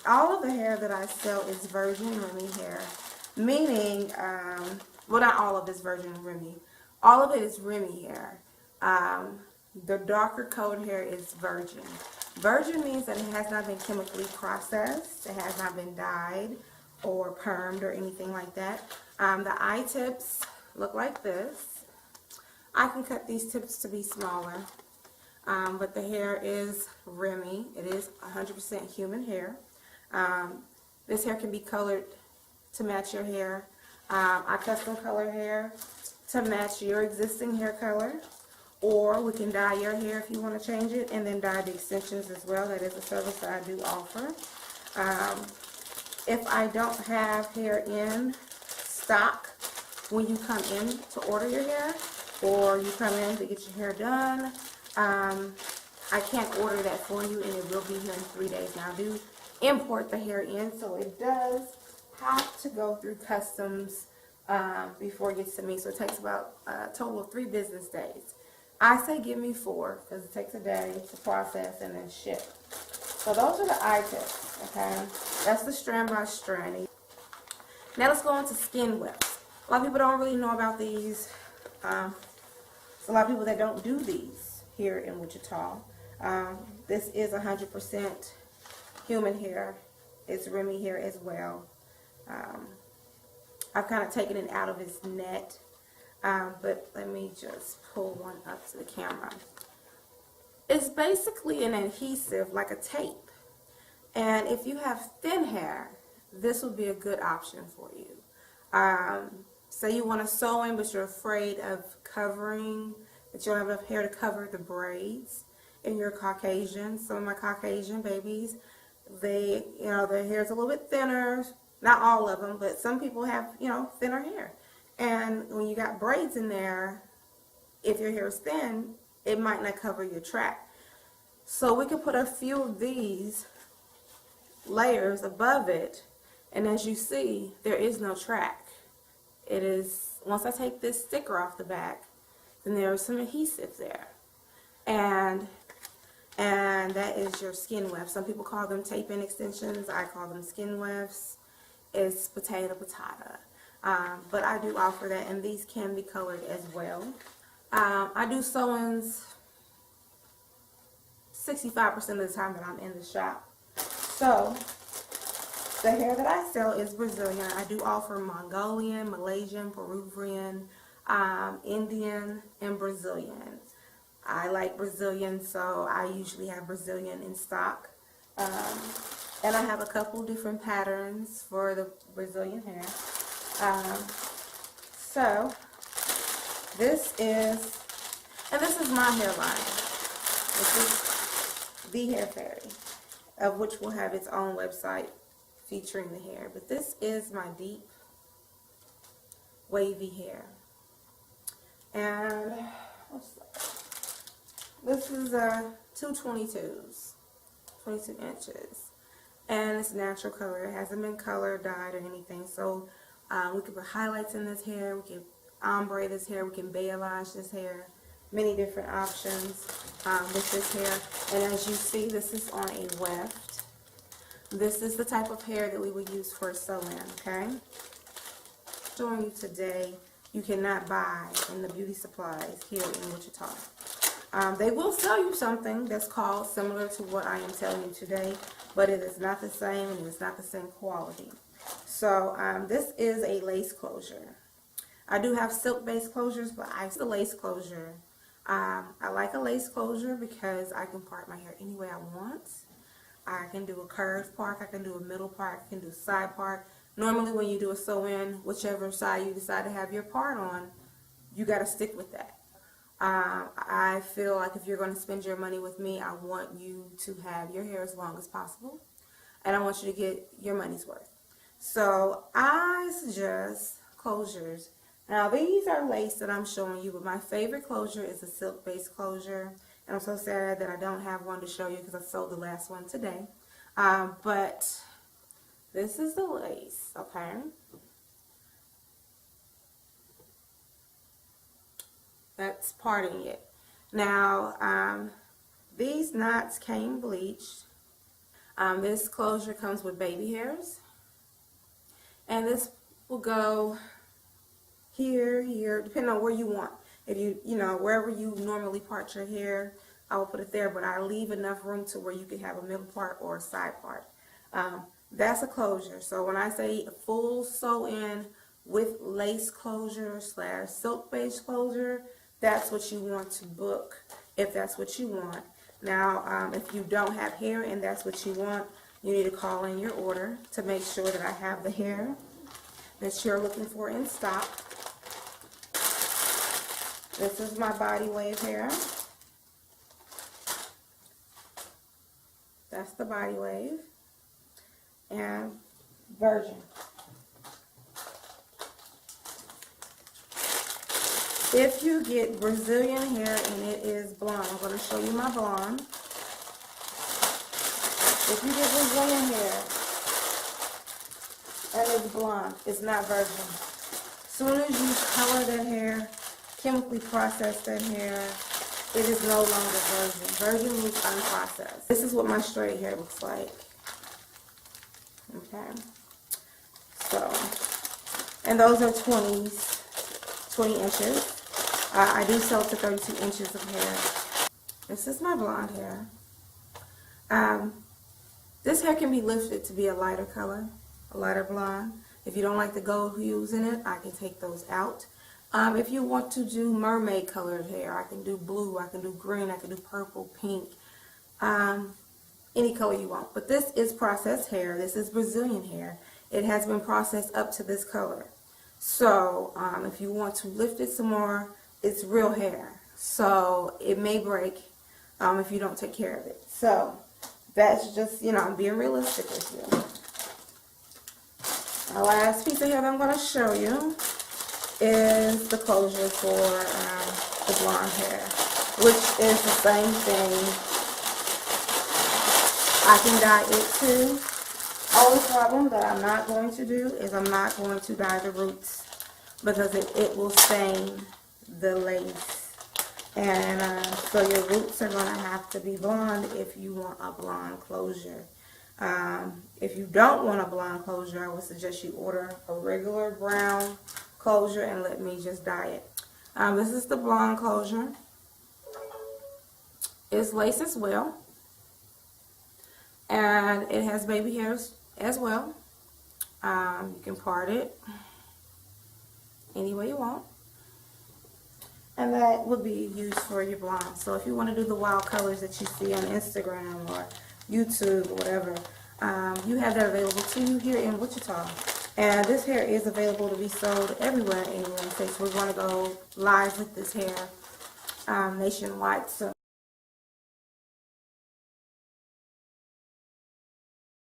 all of the hair that I sell is virgin Remy hair, meaning, well, not all of it's virgin Remy. All of it is Remy hair. The darker colored hair is virgin. Virgin means that it has not been chemically processed, it has not been dyed or permed or anything like that. The eye tips look like this. I can cut these tips to be smaller, but the hair is Remy. It is 100% human hair. This hair can be colored to match your hair. I custom color hair to match your existing hair color, or we can dye your hair if you want to change it, and then dye the extensions as well. That is a service that I do offer. If I don't have hair in stock when you come in to order your hair, or you come in to get your hair done, I can't order that for you, and it will be here in 3 days. Now, I do import the hair in, so it does have to go through customs before it gets to me. So it takes about a total of 3 business days. I say give me 4 because it takes a day to process and then ship. So those are the eye tips, okay? That's the strand by strand. Now let's go on to skin wefts. A lot of people don't really know about these. There's a lot of people that don't do these here in Wichita. This is 100% human hair. It's Remy hair as well. I've kind of taken it out of its net, but let me just pull one up to the camera. It's basically an adhesive like a tape, and if you have thin hair, this would be a good option for you. Say you want to sew in, but you're afraid of covering, that you don't have enough hair to cover the braids, and you're Caucasian. Some of my Caucasian babies, they, their hair is a little bit thinner. Not all of them, but some people have, thinner hair. And when you got braids in there, if your hair is thin, it might not cover your track. So we could put a few of these layers above it, and as you see, there is no track. It is, once I take this sticker off the back, then there is some adhesive there. And that is your skin weft. Some people call them tape-in extensions. I call them skin wefts. It's potato. But I do offer that, and these can be colored as well. I do sew-ins 65% of the time that I'm in the shop. So the hair that I sell is Brazilian. I do offer Mongolian, Malaysian, Peruvian, Indian, and Brazilian. I like Brazilian, so I usually have Brazilian in stock. And I have a couple different patterns for the Brazilian hair. So this is my hairline. This is the Hair Fairy, of which will have its own website featuring the hair. But this is my deep wavy hair. And what's that? This is 222s, 22 inches. And it's natural color. It hasn't been color dyed or anything. So we can put highlights in this hair. We can ombre this hair. We can balayage this hair. Many different options with this hair. And as you see, this is on a weft. This is the type of hair that we would use for a sew-in, okay? Showing you today, you cannot buy in the beauty supplies here in Wichita. They will sell you something that's called similar to what I am telling you today, but it is not the same, and it is not the same quality. So this is a lace closure. I do have silk-based closures, but I use the lace closure. I like a lace closure because I can part my hair any way I want. I can do a curved part, I can do a middle part, I can do a side part. Normally when you do a sew-in, whichever side you decide to have your part on, you got to stick with that. I feel like if you're going to spend your money with me, I want you to have your hair as long as possible, and I want you to get your money's worth. So I suggest closures. Now these are lace that I'm showing you, but my favorite closure is a silk-based closure, and I'm so sad that I don't have one to show you because I sold the last one today. But this is the lace, okay? That's parting it. Now, these knots came bleached. This closure comes with baby hairs, and this will go here, here, depending on where you want. If you know, wherever you normally part your hair, I will put it there, but I leave enough room to where you can have a middle part or a side part. That's a closure. So when I say full sew-in with lace closure / silk base closure, that's what you want to book if that's what you want. Now, if you don't have hair and that's what you want, you need to call in your order to make sure that I have the hair that you're looking for in stock. This is my body wave hair. That's the body wave. And virgin. If you get Brazilian hair and it is blonde, I'm going to show you my blonde. If you get Brazilian hair and it's blonde, it's not virgin. As soon as you color that hair, chemically process that hair, it is no longer virgin. Virgin means unprocessed. This is what my straight hair looks like. Okay. So, and those are 20 inches. I do sell to 32 inches of hair. This is my blonde hair. This hair can be lifted to be a lighter color, a lighter blonde. If you don't like the gold hues in it, I can take those out. If you want to do mermaid colored hair, I can do blue, I can do green, I can do purple, pink, any color you want. But this is processed hair. This is Brazilian hair. It has been processed up to this color. So if you want to lift it some more, it's real hair. So it may break if you don't take care of it. So that's just, you know, I'm being realistic with you. The last piece of hair that I'm going to show you is the closure for the blonde hair, which is the same thing. I can dye it too. Only problem that I'm not going to do is I'm not going to dye the roots because it will stain the lace. And so your roots are going to have to be blonde if you want a blonde closure. If you don't want a blonde closure, I would suggest you order a regular brown closure and let me just dye it. This is the blonde closure. It's lace as well. And it has baby hairs as well. You can part it any way you want. And that would be used for your blonde. So if you want to do the wild colors that you see on Instagram or YouTube or whatever, you have that available to you here in Wichita. And this hair is available to be sold everywhere in the United States. We're going to go live with this hair nationwide soon.